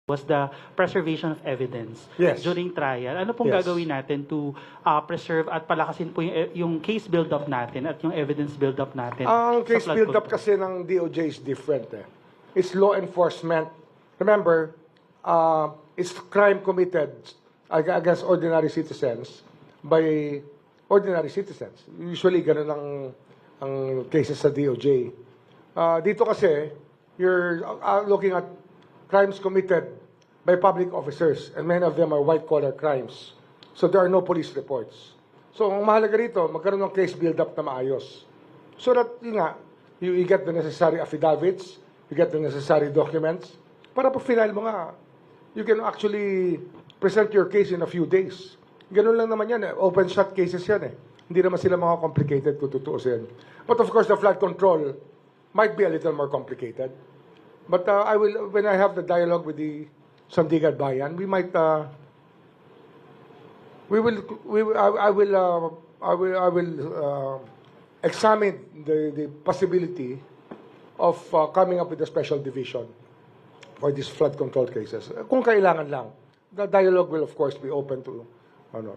was the preservation of evidence Yes. during trial. Ano pong Yes. gagawin natin to preserve at palakasin po yung case build-up natin at yung evidence build-up natin? Ang sa case flood build-up control? kasi ng DOJ is different. It's law enforcement. Remember, it's crime committed against ordinary citizens by ordinary citizens. Usually, ganun ang cases sa DOJ. Dito kasi, you're looking at crimes committed by public officers, and many of them are white-collar crimes. So there are no police reports. So ang mahalaga rito, magkaroon ng case build-up na maayos. So that, you get the necessary affidavits, you get the necessary documents, para pag final mo nga, you can actually present your case in a few days. Ganun lang naman yan, open shot cases yan Hindi naman sila mga complicated kung tutuusin. But of course, the flood control might be a little more complicated. But I will, when I have the dialogue with the Sandigan Bayan, we might, I will examine the possibility of coming up with a special division for these flood control cases. Kung kailangan lang, the dialogue will of course be open to, to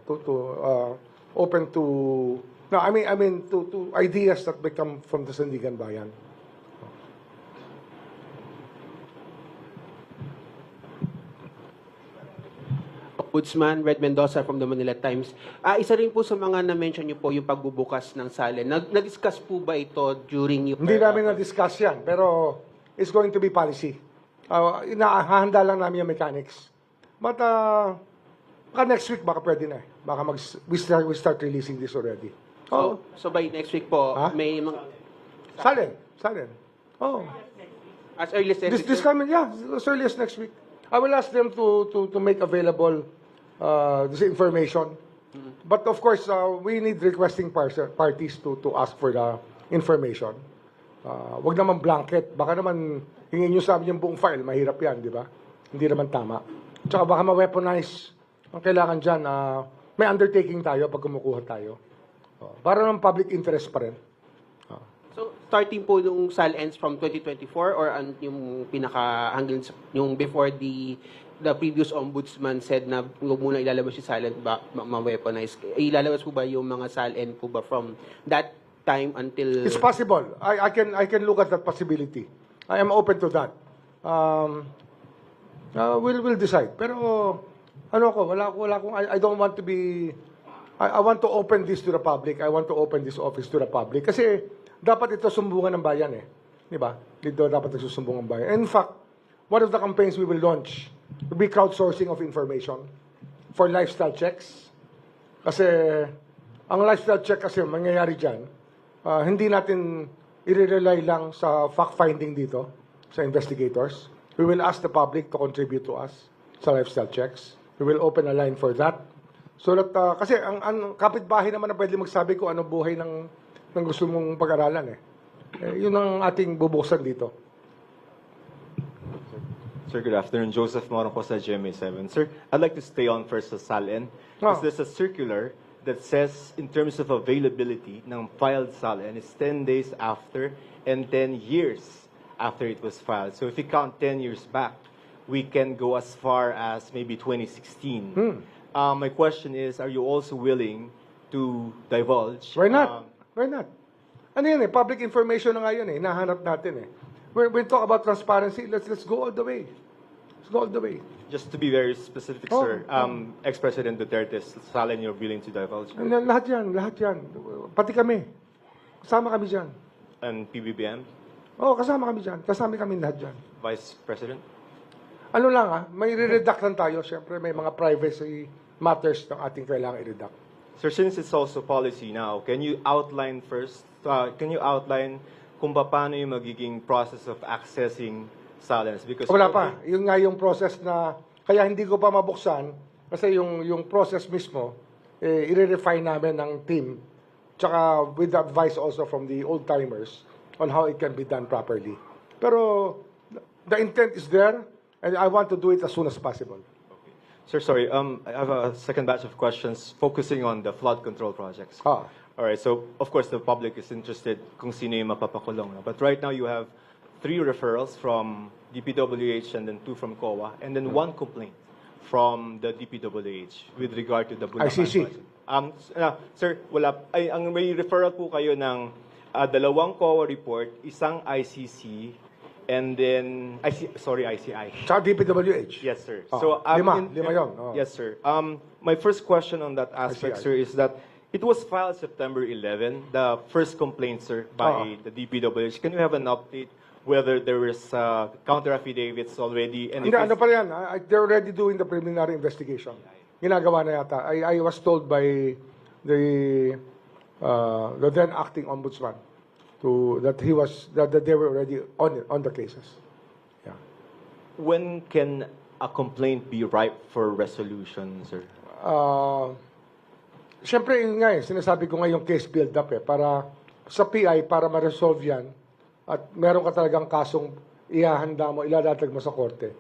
ideas that become from the Sandigan Bayan. Ombudsman Red Mendoza from the Manila Times. Isa rin po sa mga na-mention niyo po yung pagbubukas ng SALN. Na-discuss po ba ito during yung... Hindi namin na-discuss yan, pero it's going to be policy. Inahanda lang namin yung mechanics. But baka next week, baka pwede na Baka we start releasing this already. So by next week po, may mga... Salen. Oh. As early as next week, This coming, as early as next week. I will ask them to make available this information. But of course, we need requesting parties to ask for the information. Wag naman blanket. Baka naman hingin nyo sa amin yung buong file. Mahirap yan, di ba? Hindi naman tama. Tsaka baka ma-weaponize. Ang kailangan dyan, may undertaking tayo pag kumukuha tayo. Para ng public interest pa rin. so starting po yung SAL ends from 2024 or yung pinaka hanggang yung before the previous ombudsman said na huwag muna ilalabas yung SAL ma-weaponize. Ilalabas po ba yung mga SAL end po ba from that time until... It's possible. I can look at that possibility. I am open to that. We'll decide. Pero wala akong I don't want to be I want to open this to the public. I want to open this office to the public kasi dapat ito sumbungan ng bayan Di ba? Dito dapat nagsusumbungan ng bayan. In fact, one of the campaigns we will launch will be crowdsourcing of information for lifestyle checks. Kasi ang lifestyle check kasi mangyayari dyan, hindi natin i-rely lang sa fact-finding dito, sa investigators. We will ask the public to contribute to us sa lifestyle checks. We will open a line for that. So that, kasi ang kapitbahay naman na pwede magsabi ko anong buhay ng gusto mong pag-aralan yun ang ating bubuksan dito. Sir, good afternoon. Joseph Moronco sa GMA7. Sir, I'd like to stay on first sa SALN. Because there's a circular that says in terms of availability ng filed SALN is 10 days after and 10 years after it was filed. So if you count 10 years back, we can go as far as maybe 2016. My question is, are you also willing to divulge? Why not? Why not? Ano yan Public information na nga yun Hinahanap natin When we talk about transparency, let's go all the way. Let's go all the way. Just to be very specific, sir, ex-President Duterte's SALN you're willing to divulge? Lahat yan. Pati kami. Kasama kami dyan. And PBBM? Kasama kami dyan. Kasama kami lahat dyan. Vice President? Ano lang may re-redact lang tayo. Siyempre, may mga privacy matters na ating kailangan i-redact. Sir, since it's also policy now, can you outline first, kung paano yung magiging process of accessing SALNs? Because Wala pa. Yun nga yung process na, kaya hindi ko pa mabuksan, kasi yung process mismo, i-refine namin ng team, tsaka with advice also from the old-timers on how it can be done properly. Pero, the intent is there, and I want to do it as soon as possible. Sir, sorry, I have a second batch of questions focusing on the flood control projects. All right, so of course the public is interested kung sino yung mapapakulong. But right now you have 3 referrals from DPWH and then 2 from COA, and then 1 complaint from the DPWH with regard to the Bulacan ICC. project. Sir, wala. Ang may referral po kayo ng 2 COA report, isang ICC, and then, ICI. Tsaka DPWH. Yes, sir. Oh, So, lima yun. Oh. Yes, sir. My first question on that aspect, ICI. sir, is that it was filed September 11, the first complaint, sir, by the DPWH. Can you have an update whether there is counter affidavits already? And Hindi, ano pa yan? They're already doing the preliminary investigation. Ginagawa na yata. I was told by the then acting ombudsman that they were already on the cases. Yeah. When can a complaint be ripe for resolution, sir? Siyempre, yun nga sinasabi ko nga yung case build-up para sa PI, para ma-resolve yan, at meron ka talagang kasong ihahanda mo, ilalatag mo sa korte.